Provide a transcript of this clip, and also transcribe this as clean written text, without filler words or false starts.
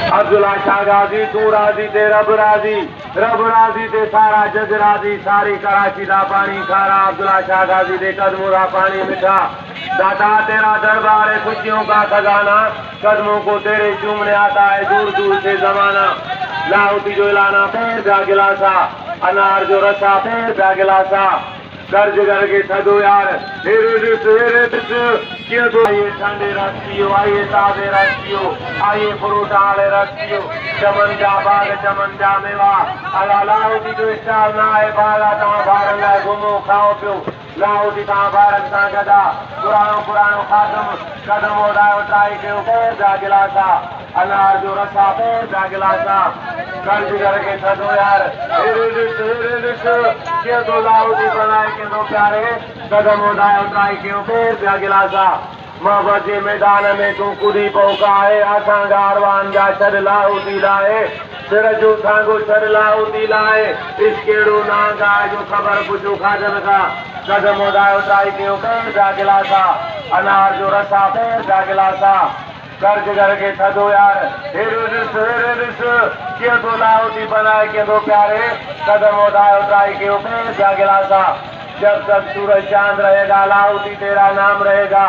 अब्दुल्ला शाह गाजी तू राजी ते रब राजी ते सारा जग राजी सारी कराची दा पानी खारा अब्दुल्ला शाह गाजी दे कदमों दा पानी मिठा दादा तेरा दरबार है खुशियों का खजाना कदमों को तेरे चूमने आता है दूर दूर से जमाना लाहौती जो लाना पैर प्या गिलासा अनार जो रसा पैर प्या गिलासा कर्ज करके थदो यार हेरे किया तो आइए ठंडे रखियो आइए ताजे रखियो आइए फ्रूटा वाले रखियो चमन जा मेवा अला लाहौती जो स्टार ना है बाला तव्हां ॿारनि लाइ घुमो खाओ पियो लाहौती तव्हां ॿारनि सां गॾा पुराणो खाधम कदम ओढ़ायो ट्राई कयो पैर जा गिलासा अनार जो रसा पैर जा गिलासा कर्ज करके थदो यार हेरे किया तो लाहौती बनाए के दो प्यारे कदम ओढ़ायो ट्राई कयो पैर जा गिलासा मोहब्बत जे मैदान में तू कुदी पौका है असां गारवान जा छड़ लाहौती लाए सिर जो सांगो छड़ लाहौती लाए इसकेड़ो नांगा जो खबर पुछो खाजन का कदम ओढ़ायो ट्राई कयो पैर जा गिलासा अनार जो रसा पैर जा गिलासा कर्ज करके थदो यार हेरे किया तो लाहौती बनाए के दो प्यारे कदम ओढ़ायो ट्राई कयो पैर जा गिलासा जब तक सूरज चांद रहेगा लाहौती तेरा नाम रहेगा।